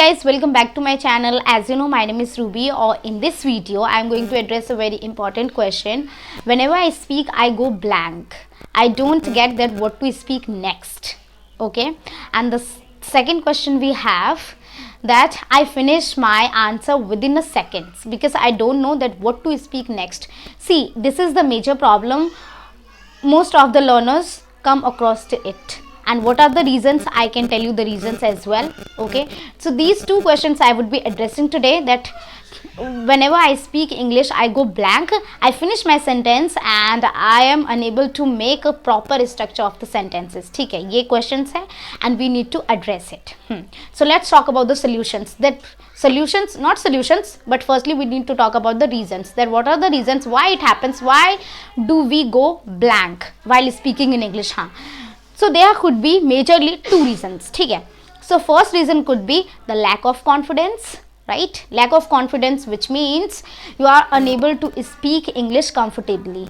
guys, welcome back to my channel. As you know, my name is Ruby, or in this video I am going to address a very important question. Whenever I speak, I go blank. I don't get that what to speak next. Okay, and the second question we have, that I finish my answer within a second because I don't know that what to speak next. See, this is the major problem most of the learners come across to it. And what are the reasons? I can tell you the reasons as well. Okay, so these two questions I would be addressing today, that whenever I speak English, I go blank, I finish my sentence and I am unable to make a proper structure of the sentences. ठीक है, ये questions है and we need to address it. So let's talk about the solutions. That solutions, not solutions, but firstly we need to talk about the reasons. That what are the reasons why it happens, why do we go blank while speaking in English? So there could be majorly two reasons. ठीक है. So first reason could be the lack of confidence. Right, lack of confidence, which means you are unable to speak English comfortably.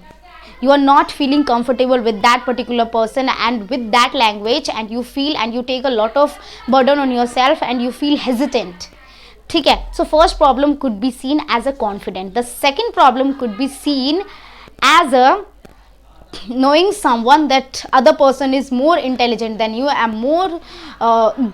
You are not feeling comfortable with that particular person and with that language, and you feel and you take a lot of burden on yourself and you feel hesitant. ठीक है. So first problem could be seen as a confidence. The second problem could be seen as a knowing someone that other person is more intelligent than you and more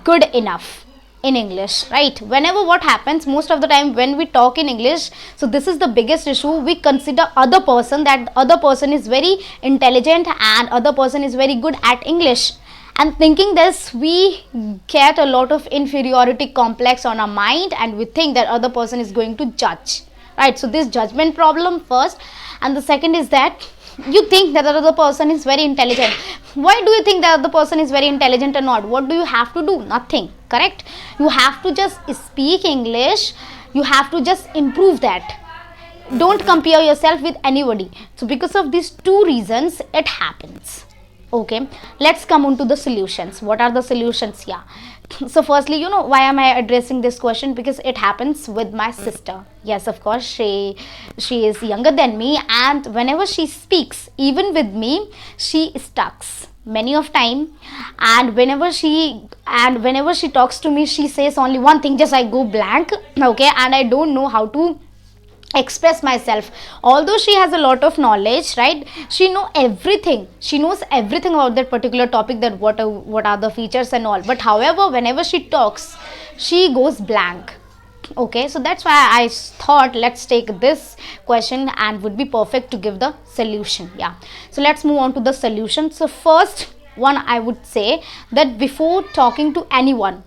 good enough in English, right? Whenever what happens, most of the time when we talk in English, so this is the biggest issue, we consider other person, that other person is very intelligent and other person is very good at English, and thinking this, we get a lot of inferiority complex on our mind and we think that other person is going to judge, right? So this judgment problem first, and the second is that you think that the other person is very intelligent. Why do you think that the person is very intelligent or not? What do you have to do? Nothing, correct? You have to just speak English. You have to just improve that. Don't compare yourself with anybody. So because of these two reasons, it happens. Okay, let's come on to the solutions. What are the solutions here? So firstly, you know why am I addressing this question? Because it happens with my sister. Yes, of course, she is younger than me, and whenever she speaks, even with me, she stucks many of time, and whenever she talks to me, she says only one thing, just I go blank. Okay, and I don't know how to express myself. Although she has a lot of knowledge, right? She knows everything about that particular topic, that what are the features and all, but however whenever she talks, she goes blank. Okay, so that's why I thought let's take this question and would be perfect to give the solution. Yeah, so let's move on to the solution. So first one, I would say that before talking to anyone,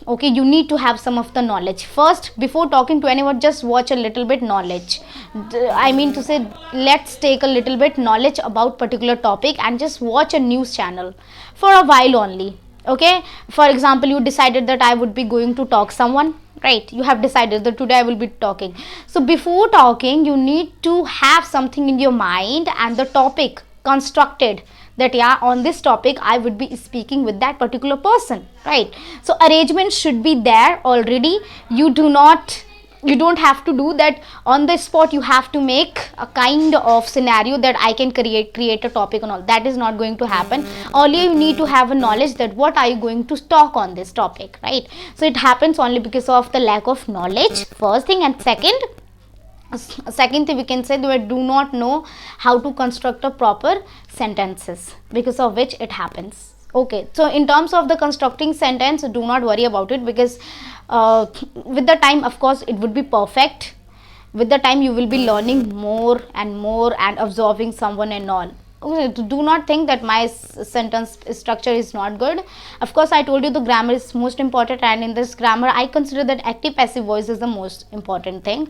okay, you need to have some of the knowledge. First, before talking to anyone, just watch a little bit knowledge. I mean to say, let's take a little bit knowledge about particular topic and just watch a news channel for a while only. Okay, for example, you decided that I would be going to talk someone, right? You have decided that today I will be talking. So before talking, you need to have something in your mind and the topic constructed, that yeah, on this topic I would be speaking with that particular person, right? So arrangement should be there already. You don't have to do that on the spot. You have to make a kind of scenario that I can create a topic and all. That is not going to happen. Earlier you need to have a knowledge that what are you going to talk on this topic, right? So it happens only because of the lack of knowledge, first thing. And second thing we can say, that we do not know how to construct a proper sentences, because of which it happens. Okay, so in terms of the constructing sentence, do not worry about it, because with the time, of course, it would be perfect. With the time you will be learning more and more and absorbing someone and all. Okay, do not think that my sentence structure is not good. Of course, I told you the grammar is most important, and in this grammar I consider that active passive voice is the most important thing.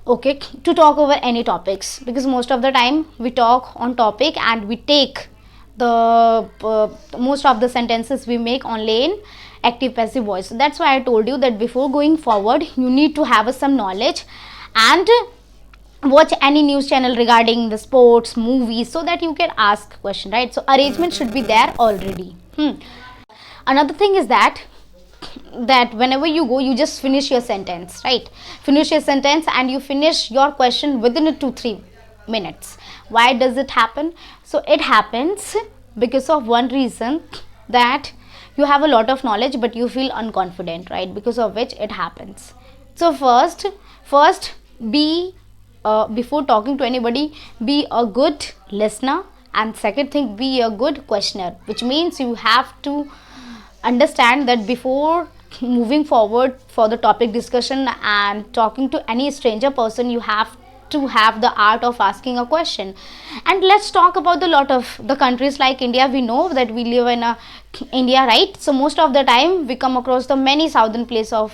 Okay, to talk over any topics, because most of the time we talk on topic and we take the most of the sentences we make only in active passive voice. So that's why I told you that before going forward, you need to have some knowledge and watch any news channel regarding the sports, movies, so that you can ask question, right? So arrangement should be there already. Another thing is that whenever you go, you just finish your sentence, right? Finish your sentence and you finish your question within 2-3 minutes. Why does it happen? So it happens because of one reason, that you have a lot of knowledge but you feel unconfident, right? Because of which it happens. So first be before talking to anybody, be a good listener, and second thing, be a good questioner, which means you have to understand that before moving forward for the topic discussion and talking to any stranger person, you have to have the art of asking a question. And let's talk about the lot of the countries like India. We know that we live in a India, right? So most of the time we come across the many southern place of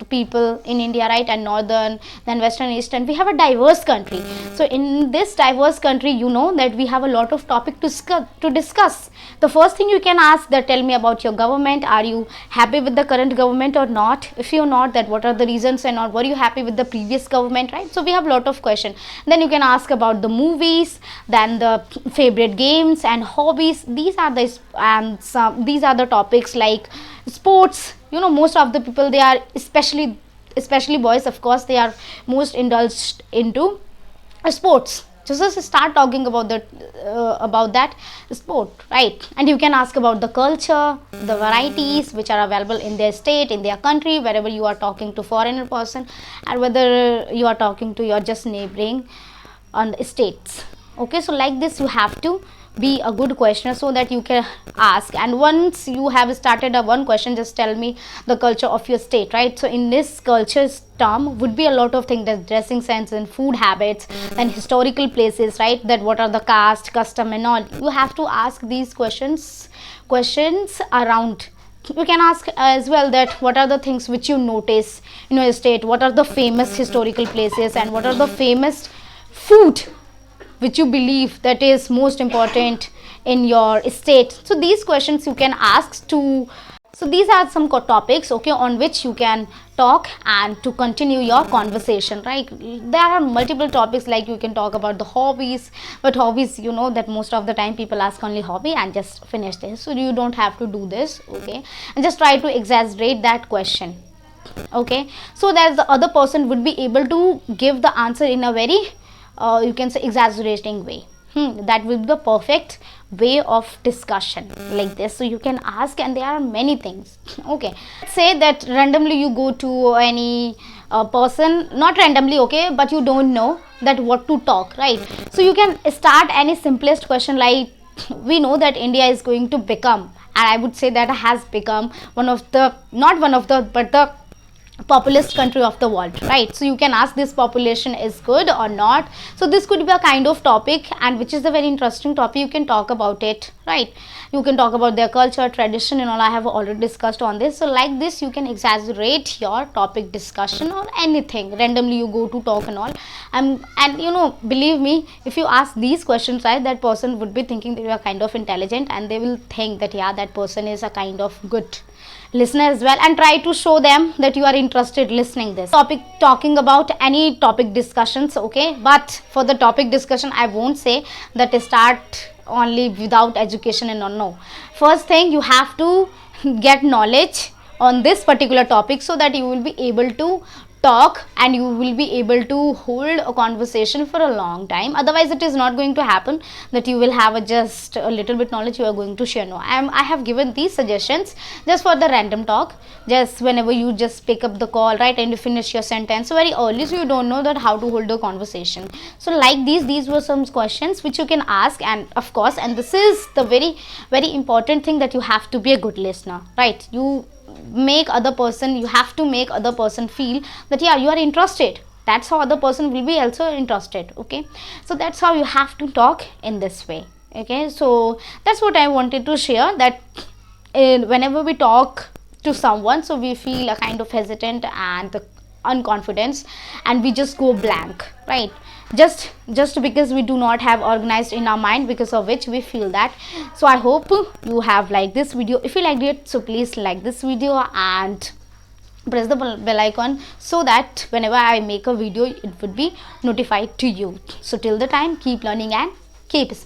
people in India, right? And northern, then western, eastern. We have a diverse country. So in this diverse country, you know that we have a lot of topic to discuss. The first thing you can ask, that tell me about your government. Are you happy with the current government or not? If you're not, that what are the reasons, and not were you happy with the previous government, right? So we have a lot of question. Then you can ask about the movies, then the favorite games and hobbies. These are the topics like sports. You know, most of the people, they are especially boys, of course, they are most indulged into sports. Just start talking about that sport, right? And you can ask about the culture, the varieties which are available in their state, in their country, wherever you are talking to foreigner person, and whether you are talking to your just neighboring on the states. Okay, so like this you have to be a good questioner so that you can ask. And once you have started a one question, just tell me the culture of your state, right? So in this culture term would be a lot of things, that dressing sense and food habits and historical places, right? That what are the caste, custom and all. You have to ask these questions around. You can ask as well that what are the things which you notice in your state, what are the famous historical places, and what are the famous food which you believe that is most important in your state. So these questions you can ask to. So these are some topics, okay, on which you can talk and to continue your conversation, right? There are multiple topics, like you can talk about the hobbies, but hobbies, you know that most of the time people ask only hobby and just finish this. So you don't have to do this, okay? And just try to exaggerate that question, okay, so that the other person would be able to give the answer in a very you can say exaggerating way. That will be the perfect way of discussion like this. So you can ask, and there are many things, okay. Say that randomly you go to any person, not randomly, okay, but you don't know that what to talk, right? So you can start any simplest question, like we know that India is going to become, and I would say that has become one of the, not one of the, but the populous country of the world, right? So you can ask, this population is good or not. So this could be a kind of topic, and which is a very interesting topic. You can talk about it, right? You can talk about their culture, tradition and all. I have already discussed on this. So like this you can exaggerate your topic discussion or anything randomly you go to talk and all. And you know, believe me, if you ask these questions, right, that person would be thinking that you are kind of intelligent, and they will think that yeah, that person is a kind of good listener as well. And try to show them that you are interested listening this topic, talking about any topic discussions, okay. But for the topic discussion, I won't say that start only without education and all. No, first thing, you have to get knowledge on this particular topic, so that you will be able to talk and you will be able to hold a conversation for a long time. Otherwise it is not going to happen that you will have just a little bit knowledge you are going to share. No, I have given these suggestions just for the random talk, just whenever you just pick up the call, right, and you finish your sentence very early, so you don't know that how to hold a conversation. So like these were some questions which you can ask. And of course, and this is the very important thing, that you have to be a good listener, right? You have to make other person feel that yeah, you are interested. That's how other person will be also interested, okay. So that's how you have to talk in this way, okay. So that's what I wanted to share, that whenever we talk to someone, so we feel a kind of hesitant and the unconfidence, and we just go blank, right? Just because we do not have organized in our mind, because of which we feel that. So I hope you have liked this video. If you liked it, so please like this video and press the bell icon, so that whenever I make a video, it would be notified to you. So till the time, keep learning and keep smiling.